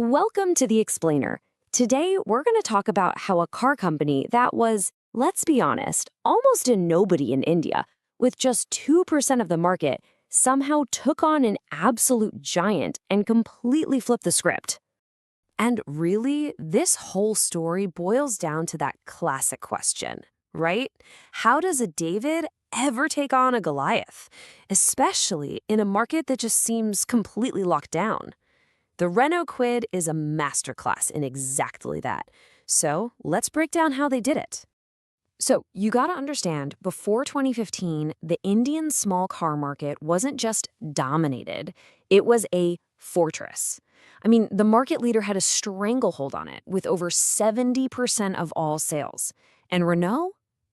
Welcome to The Explainer. Today, we're going to talk about how a car company that was, let's be honest, almost a nobody in India, with just 2% of the market, somehow took on an absolute giant and completely flipped the script. And really, this whole story boils down to that classic question, right? How does a David ever take on a Goliath, especially in a market that just seems completely locked down? The Renault Kwid is a masterclass in exactly that. So let's break down how they did it. So you gotta understand, before 2015, the Indian small car market wasn't just dominated, it was a fortress. I mean, the market leader had a stranglehold on it with over 70% of all sales. And Renault?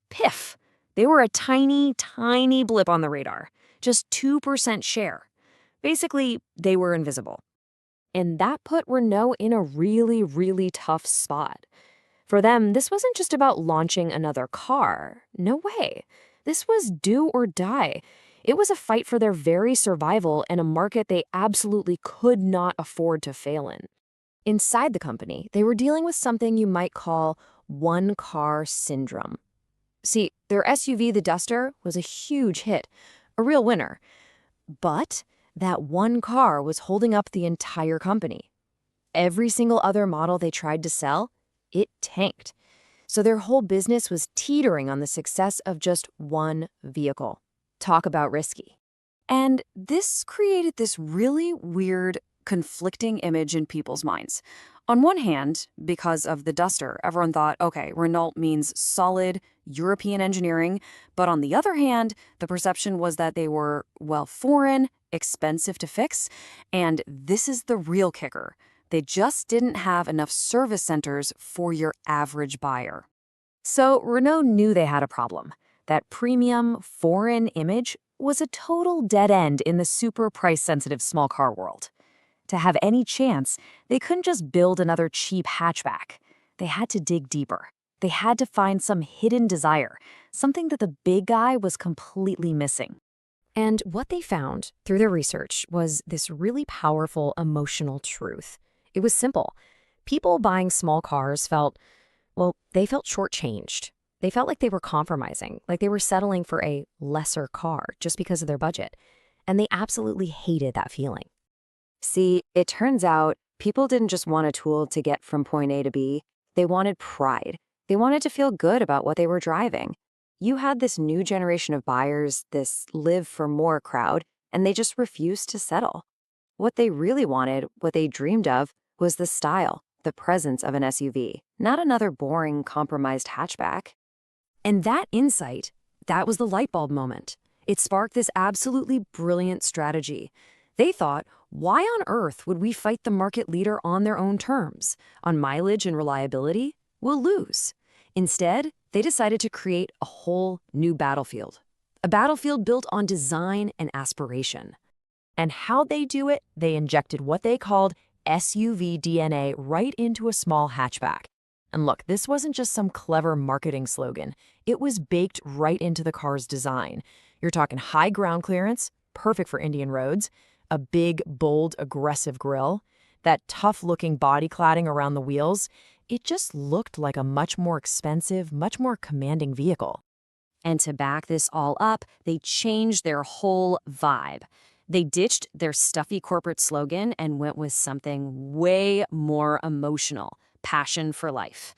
Piff. They were a tiny, tiny blip on the radar, just 2% share. Basically, they were invisible. And that put Renault in a really, really tough spot. For them, this wasn't just about launching another car. No way. This was do or die. It was a fight for their very survival in a market they absolutely could not afford to fail in. Inside the company, they were dealing with something you might call one-car syndrome. See, their SUV, the Duster, was a huge hit, a real winner. But that one car was holding up the entire company. Every single other model they tried to sell, it tanked. So their whole business was teetering on the success of just one vehicle. Talk about risky. And this created this really weird, conflicting image in people's minds. On one hand, because of the Duster, everyone thought, okay, Renault means solid European engineering. But on the other hand, the perception was that they were, well, foreign, expensive to fix. And this is the real kicker. They just didn't have enough service centers for your average buyer. So Renault knew they had a problem. That premium, foreign image was a total dead end in the super price-sensitive small car world. To have any chance, they couldn't just build another cheap hatchback. They had to dig deeper. They had to find some hidden desire, something that the big guy was completely missing. And what they found through their research was this really powerful emotional truth. It was simple. People buying small cars felt shortchanged. They felt like they were compromising, like they were settling for a lesser car just because of their budget. And they absolutely hated that feeling. See, it turns out people didn't just want a tool to get from point A to B. They wanted pride. They wanted to feel good about what they were driving. You had this new generation of buyers, this live for more crowd, and they just refused to settle. What they really wanted, what they dreamed of, was the style, the presence of an SUV, not another boring, compromised hatchback. And that insight, that was the light bulb moment. It sparked this absolutely brilliant strategy. They thought, why on earth would we fight the market leader on their own terms? On mileage and reliability? We'll lose. Instead, they decided to create a whole new battlefield. A battlefield built on design and aspiration. And how they do it, they injected what they called SUV DNA right into a small hatchback. And look, this wasn't just some clever marketing slogan. It was baked right into the car's design. You're talking high ground clearance, perfect for Indian roads, a big, bold, aggressive grille, that tough-looking body cladding around the wheels. It just looked like a much more expensive, much more commanding vehicle. And to back this all up, they changed their whole vibe. They ditched their stuffy corporate slogan and went with something way more emotional, passion for life.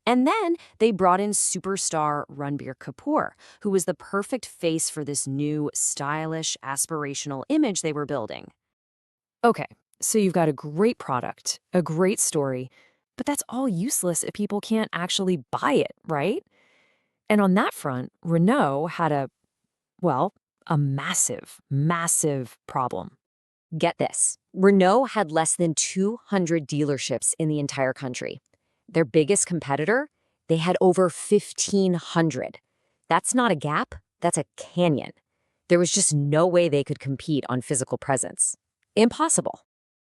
And then they brought in superstar Ranbir Kapoor, who was the perfect face for this new, stylish, aspirational image they were building. Okay, so you've got a great product, a great story, but that's all useless if people can't actually buy it, right? And on that front, Renault had a massive, massive problem. Get this. Renault had less than 200 dealerships in the entire country. Their biggest competitor, they had over 1,500. That's not a gap, that's a canyon. There was just no way they could compete on physical presence. Impossible.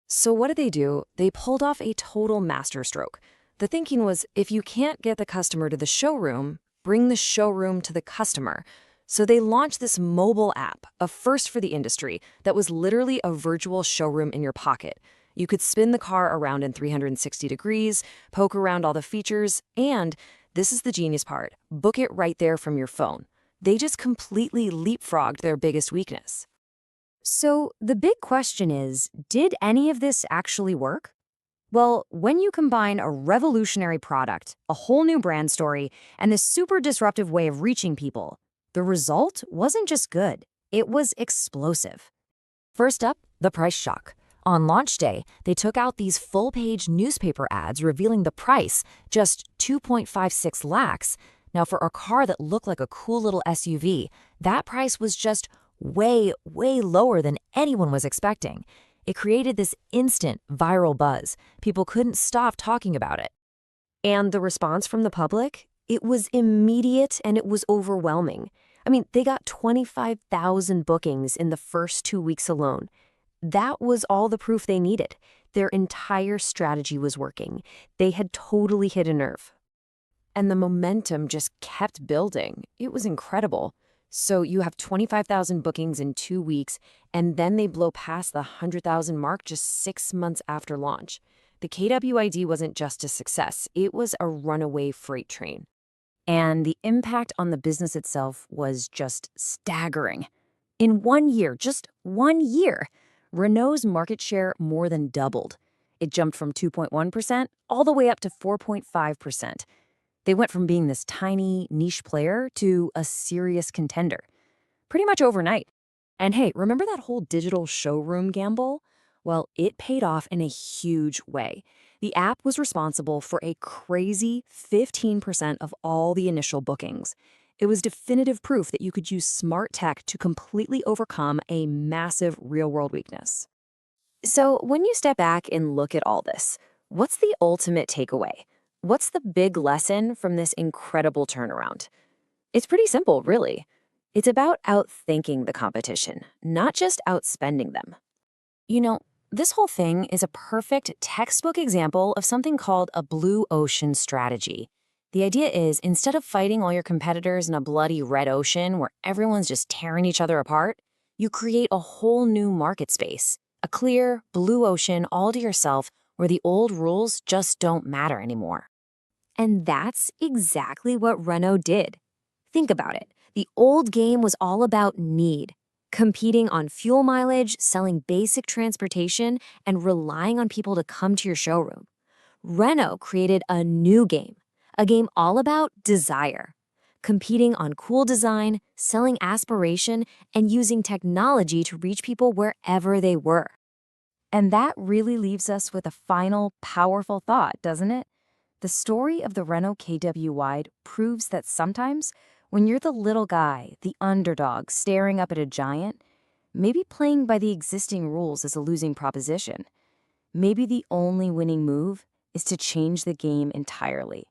So what did they do? They pulled off a total masterstroke. The thinking was, if you can't get the customer to the showroom, bring the showroom to the customer. So they launched this mobile app, a first for the industry, that was literally a virtual showroom in your pocket. You could spin the car around in 360 degrees, poke around all the features, and, this is the genius part, book it right there from your phone. They just completely leapfrogged their biggest weakness. So the big question is, did any of this actually work? Well, when you combine a revolutionary product, a whole new brand story, and this super disruptive way of reaching people, the result wasn't just good, it was explosive. First up, the price shock. On launch day, they took out these full-page newspaper ads revealing the price, just 2.56 lakhs. Now, for a car that looked like a cool little SUV, that price was just way, way lower than anyone was expecting. It created this instant viral buzz. People couldn't stop talking about it. And the response from the public? It was immediate and it was overwhelming. I mean, they got 25,000 bookings in the first 2 weeks alone. That was all the proof they needed. Their entire strategy was working. They had totally hit a nerve. And the momentum just kept building. It was incredible. So you have 25,000 bookings in 2 weeks, and then they blow past the 100,000 mark just 6 months after launch. The KWID wasn't just a success, it was a runaway freight train. And the impact on the business itself was just staggering. In 1 year, just 1 year, Renault's market share more than doubled. It jumped from 2.1% all the way up to 4.5%. They went from being this tiny, niche player to a serious contender, pretty much overnight. And hey, remember that whole digital showroom gamble? Well, it paid off in a huge way. The app was responsible for a crazy 15% of all the initial bookings. It was definitive proof that you could use smart tech to completely overcome a massive real-world weakness. So when you step back and look at all this, what's the ultimate takeaway? What's the big lesson from this incredible turnaround? It's pretty simple, really. It's about outthinking the competition, not just outspending them. You know, this whole thing is a perfect textbook example of something called a blue ocean strategy. The idea is, instead of fighting all your competitors in a bloody red ocean where everyone's just tearing each other apart, you create a whole new market space, a clear blue ocean all to yourself where the old rules just don't matter anymore. And that's exactly what Renault did. Think about it. The old game was all about need, competing on fuel mileage, selling basic transportation, and relying on people to come to your showroom. Renault created a new game, a game all about desire, competing on cool design, selling aspiration, and using technology to reach people wherever they were. And that really leaves us with a final, powerful thought, doesn't it? The story of the Renault KWY proves that sometimes, when you're the little guy, the underdog staring up at a giant, maybe playing by the existing rules is a losing proposition. Maybe the only winning move is to change the game entirely.